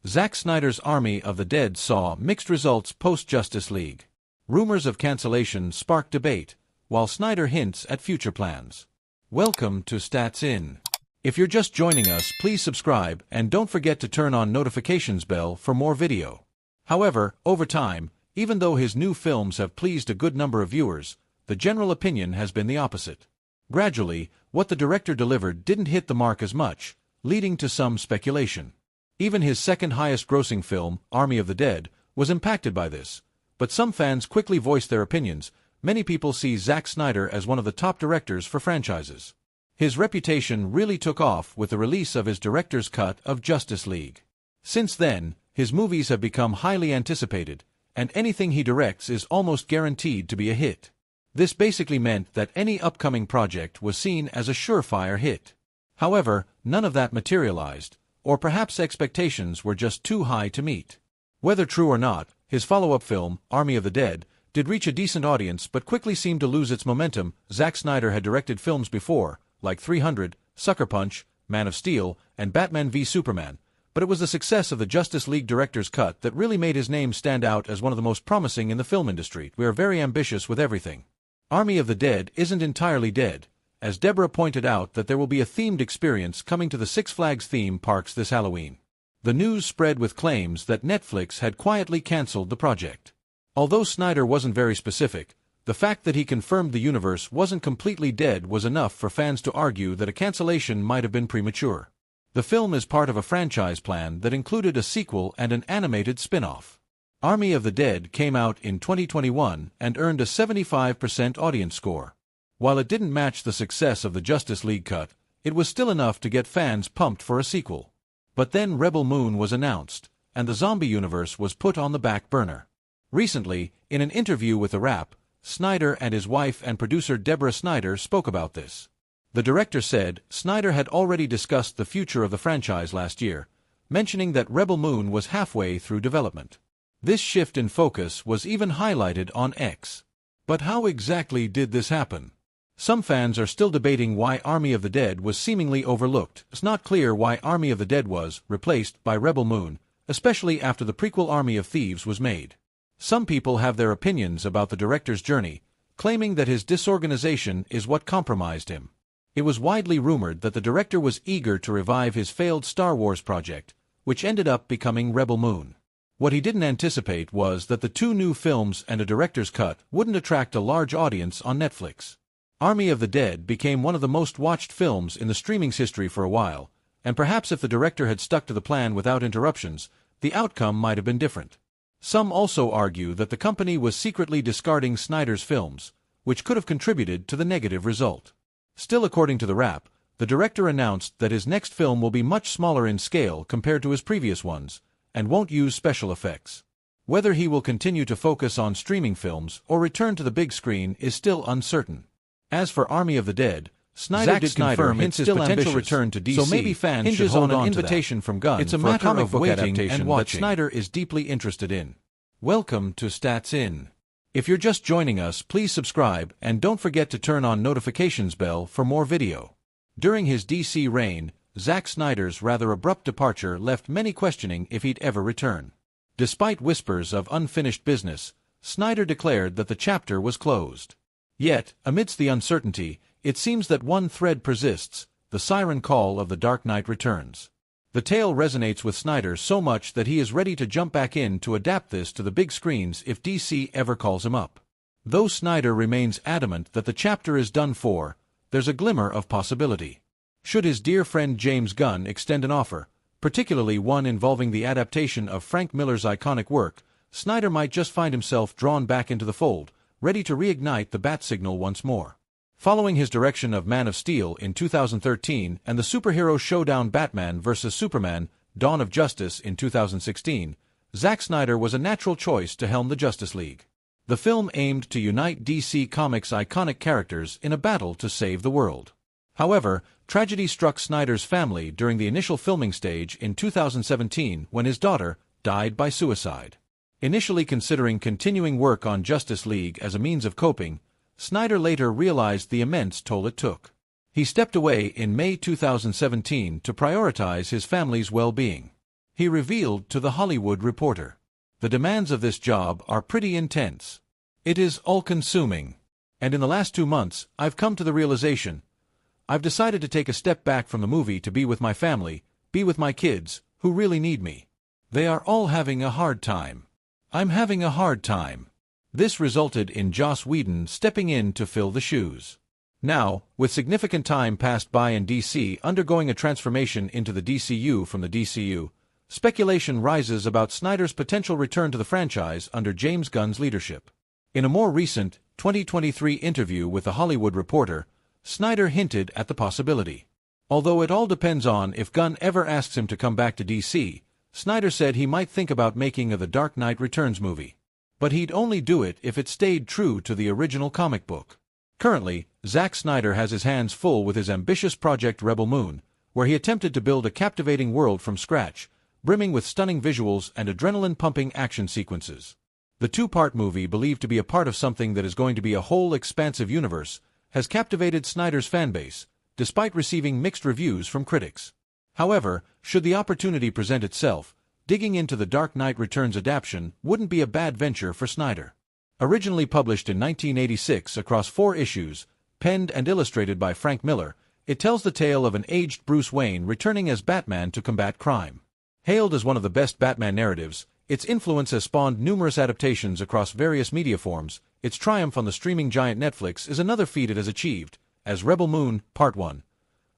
Zack Snyder's Army of the Dead saw mixed results post-Justice League. Rumors of cancellation sparked debate, while Snyder hints at future plans. Welcome to Stats In. If you're just joining us, please subscribe and don't forget to turn on notifications bell for more video. However, over time, even though his new films have pleased a good number of viewers, the general opinion has been the opposite. Gradually, what the director delivered didn't hit the mark as much, leading to some speculation. Even his second highest grossing film, Army of the Dead, was impacted by this. But some fans quickly voiced their opinions. Many people see Zack Snyder as one of the top directors for franchises. His reputation really took off with the release of his director's cut of Justice League. Since then, his movies have become highly anticipated, and anything he directs is almost guaranteed to be a hit. This basically meant that any upcoming project was seen as a surefire hit. However, none of that materialized, or perhaps expectations were just too high to meet. Whether true or not, his follow-up film, Army of the Dead, did reach a decent audience but quickly seemed to lose its momentum. Zack Snyder had directed films before, like 300, Sucker Punch, Man of Steel, and Batman v Superman, but it was the success of the Justice League director's cut that really made his name stand out as one of the most promising in the film industry. We are very ambitious with everything. Army of the Dead isn't entirely dead, as Deborah pointed out that there will be a themed experience coming to the Six Flags theme parks this Halloween. The news spread with claims that Netflix had quietly canceled the project. Although Snyder wasn't very specific, the fact that he confirmed the universe wasn't completely dead was enough for fans to argue that a cancellation might have been premature. The film is part of a franchise plan that included a sequel and an animated spin-off. Army of the Dead came out in 2021 and earned a 75% audience score. While it didn't match the success of the Justice League cut, it was still enough to get fans pumped for a sequel. But then Rebel Moon was announced, and the zombie universe was put on the back burner. Recently, in an interview with The Wrap, Snyder and his wife and producer Deborah Snyder spoke about this. The director said Snyder had already discussed the future of the franchise last year, mentioning that Rebel Moon was halfway through development. This shift in focus was even highlighted on X. But how exactly did this happen? Some fans are still debating why Army of the Dead was seemingly overlooked. It's not clear why Army of the Dead was replaced by Rebel Moon, especially after the prequel Army of Thieves was made. Some people have their opinions about the director's journey, claiming that his disorganization is what compromised him. It was widely rumored that the director was eager to revive his failed Star Wars project, which ended up becoming Rebel Moon. What he didn't anticipate was that the two new films and a director's cut wouldn't attract a large audience on Netflix. Army of the Dead became one of the most watched films in the streaming's history for a while, and perhaps if the director had stuck to the plan without interruptions, the outcome might have been different. Some also argue that the company was secretly discarding Snyder's films, which could have contributed to the negative result. Still, according to The Wrap, the director announced that his next film will be much smaller in scale compared to his previous ones, and won't use special effects. Whether he will continue to focus on streaming films or return to the big screen is still uncertain. As for Army of the Dead, Snyder did confirm its potential return to DC, so maybe fans should hold on an invitation from Gunn. It's a matter of waiting and watching. That Snyder is deeply interested in. Welcome to Stats In. If you're just joining us, please subscribe and don't forget to turn on notifications bell for more video. During his DC reign, Zack Snyder's rather abrupt departure left many questioning if he'd ever return. Despite whispers of unfinished business, Snyder declared that the chapter was closed. Yet, amidst the uncertainty, it seems that one thread persists: the siren call of The Dark Knight Returns. The tale resonates with Snyder so much that he is ready to jump back in to adapt this to the big screens if DC ever calls him up. Though Snyder remains adamant that the chapter is done for, there's a glimmer of possibility. Should his dear friend James Gunn extend an offer, particularly one involving the adaptation of Frank Miller's iconic work, Snyder might just find himself drawn back into the fold, ready to reignite the bat signal once more. Following his direction of Man of Steel in 2013 and the superhero showdown Batman vs. Superman, Dawn of Justice in 2016, Zack Snyder was a natural choice to helm the Justice League. The film aimed to unite DC Comics' iconic characters in a battle to save the world. However, tragedy struck Snyder's family during the initial filming stage in 2017 when his daughter died by suicide. Initially considering continuing work on Justice League as a means of coping, Snyder later realized the immense toll it took. He stepped away in May 2017 to prioritize his family's well-being. he revealed to The Hollywood Reporter. The demands of this job are pretty intense. It is all-consuming. And in the last 2 months, I've come to the realization, I've decided to take a step back from the movie to be with my family, be with my kids, who really need me. They are all having a hard time. I'm having a hard time. This resulted in Joss Whedon stepping in to fill the shoes. Now, with significant time passed by in DC undergoing a transformation into the DCU from the DCU, speculation rises about Snyder's potential return to the franchise under James Gunn's leadership. In a more recent 2023 interview with The Hollywood Reporter, Snyder hinted at the possibility. Although it all depends on if Gunn ever asks him to come back to DC, Snyder said he might think about making a The Dark Knight Returns movie. But he'd only do it if it stayed true to the original comic book. Currently, Zack Snyder has his hands full with his ambitious project Rebel Moon, where he attempted to build a captivating world from scratch, brimming with stunning visuals and adrenaline-pumping action sequences. The 2-part movie, believed to be a part of something that is going to be a whole expansive universe, has captivated Snyder's fanbase, despite receiving mixed reviews from critics. However, should the opportunity present itself, digging into the Dark Knight Returns adaptation wouldn't be a bad venture for Snyder. Originally published in 1986 across 4 issues, penned and illustrated by Frank Miller, it tells the tale of an aged Bruce Wayne returning as Batman to combat crime. Hailed as one of the best Batman narratives, its influence has spawned numerous adaptations across various media forms. Its triumph on the streaming giant Netflix is another feat it has achieved, as Rebel Moon, Part 1.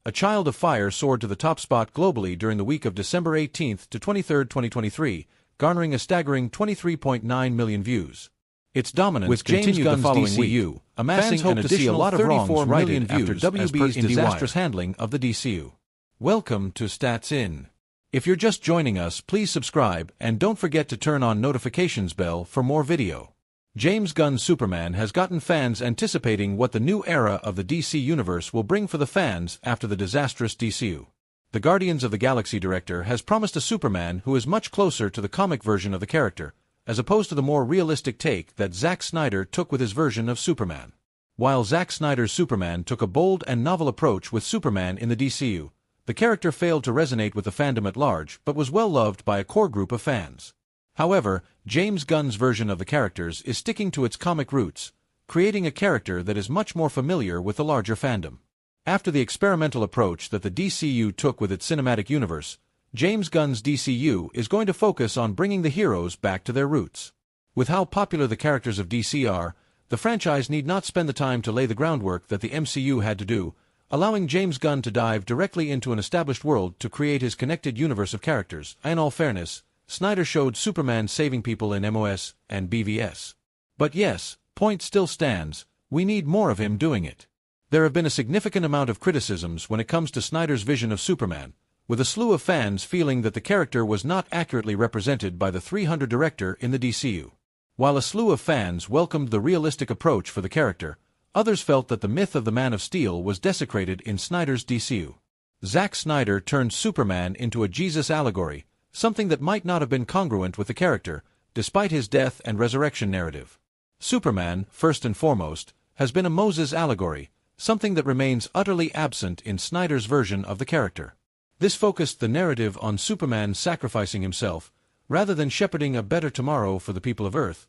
A Child of Fire soared to the top spot globally during the week of December 18 to 23, 2023, garnering a staggering 23.9 million views. Its dominance continued the following week, amassing an additional 34 million views after WB's disastrous handling of the DCU. Welcome to Stats In. If you're just joining us, please subscribe and don't forget to turn on notifications bell for more video. James Gunn's Superman has gotten fans anticipating what the new era of the DC Universe will bring for the fans after the disastrous DCU. The Guardians of the Galaxy director has promised a Superman who is much closer to the comic version of the character, as opposed to the more realistic take that Zack Snyder took with his version of Superman. While Zack Snyder's Superman took a bold and novel approach with Superman in the DCU, the character failed to resonate with the fandom at large but was well loved by a core group of fans. However, James Gunn's version of the characters is sticking to its comic roots, creating a character that is much more familiar with the larger fandom. After the experimental approach that the DCU took with its cinematic universe, James Gunn's DCU is going to focus on bringing the heroes back to their roots. With how popular the characters of DC are, the franchise need not spend the time to lay the groundwork that the MCU had to do, allowing James Gunn to dive directly into an established world to create his connected universe of characters. In all fairness, Snyder showed Superman saving people in MOS and BVS. But yes, point still stands, we need more of him doing it. There have been a significant amount of criticisms when it comes to Snyder's vision of Superman, with a slew of fans feeling that the character was not accurately represented by the 300 director in the DCU. While a slew of fans welcomed the realistic approach for the character, others felt that the myth of the Man of Steel was desecrated in Snyder's DCU. Zack Snyder turned Superman into a Jesus allegory, something that might not have been congruent with the character, despite his death and resurrection narrative. Superman, first and foremost, has been a Moses allegory, something that remains utterly absent in Snyder's version of the character. This focused the narrative on Superman sacrificing himself, rather than shepherding a better tomorrow for the people of Earth,